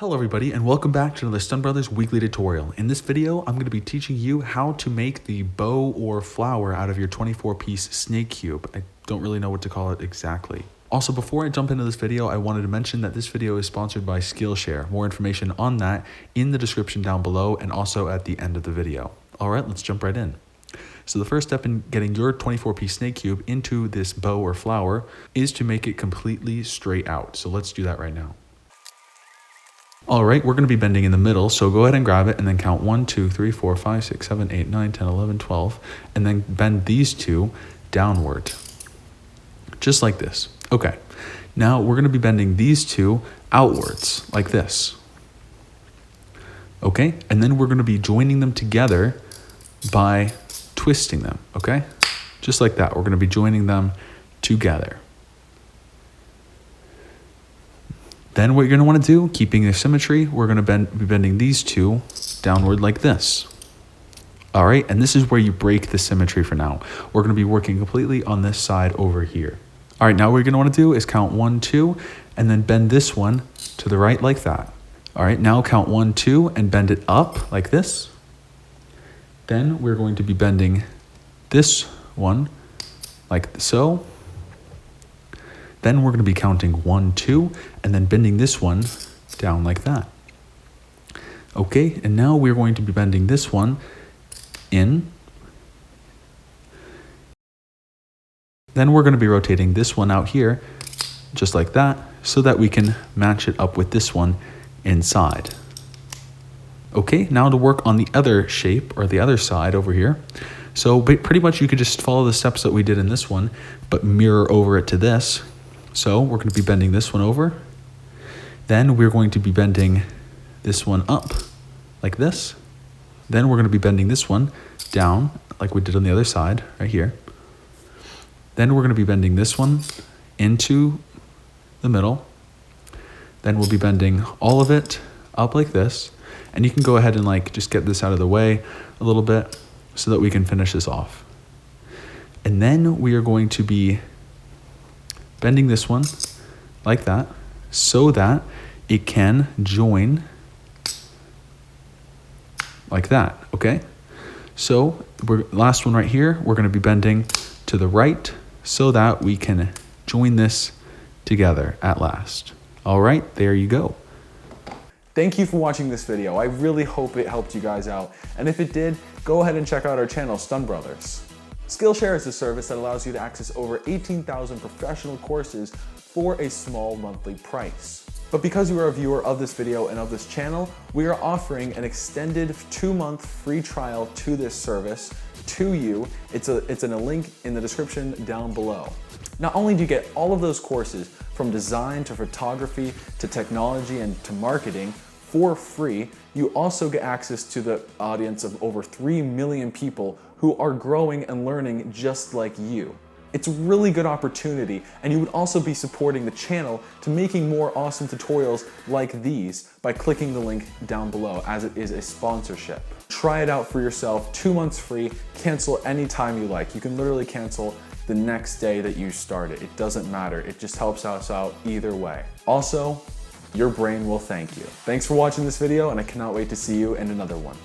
Hello everybody and welcome back to another StonBrothers weekly tutorial. In this video, I'm going to be teaching you how to make the bow or flower out of your 24-piece snake cube. I don't really know what to call it exactly. Also, before I jump into this video, I wanted to mention that this video is sponsored by Skillshare. More information on that in the description down below and also at the end of the video. Alright, let's jump right in. So the first step in getting your 24-piece snake cube into this bow or flower is to make it completely straight out. So let's do that right now. All right, we're going to be bending in the middle, so go ahead and grab it and then count 1, 2, 3, 4, 5, 6, 7, 8, 9, 10, 11, 12, and then bend these two downward, just like this. Okay, now we're going to be bending these two outwards, like this. Okay, and then we're going to be joining them together by twisting them, okay? Just like that, we're going to be joining them together. Then what you're going to want to do, keeping the symmetry, we're going to be bending these two downward like this. All right, and this is where you break the symmetry for now. We're going to be working completely on this side over here. All right, now what you're going to want to do is count 1, 2, and then bend this one to the right like that. All right, now count 1, 2, and bend it up like this. Then we're going to be bending this one like so. Then we're going to be counting 1, 2, and then bending this one down like that. Okay, and now we're going to be bending this one in. Then we're going to be rotating this one out here, just like that, so that we can match it up with this one inside. Okay, now to work on the other shape, or the other side over here. So pretty much you could just follow the steps that we did in this one, but mirror over it to this. So we're going to be bending this one over. Then we're going to be bending this one up like this. Then we're going to be bending this one down like we did on the other side right here. Then we're going to be bending this one into the middle. Then we'll be bending all of it up like this. And you can go ahead and like just get this out of the way a little bit so that we can finish this off. And then we are going to be bending this one like that so that it can join like that, okay? So last one right here, we're going to be bending to the right so that we can join this together at last. All right, there you go. Thank you for watching this video. I really hope it helped you guys out. And if it did, go ahead and check out our channel, StonBrothers. Skillshare is a service that allows you to access over 18,000 professional courses for a small monthly price. But because you are a viewer of this video and of this channel, we are offering an extended 2-month free trial to this service to you. It's in a link in the description down below. Not only do you get all of those courses from design to photography to technology and to marketing for free, you also get access to the audience of over 3 million people who are growing and learning just like you. It's a really good opportunity, and you would also be supporting the channel to making more awesome tutorials like these by clicking the link down below, as it is a sponsorship. Try it out for yourself, 2 months free, cancel anytime you like. You can literally cancel the next day that you start it. It doesn't matter, it just helps us out either way. Also, your brain will thank you. Thanks for watching this video, and I cannot wait to see you in another one.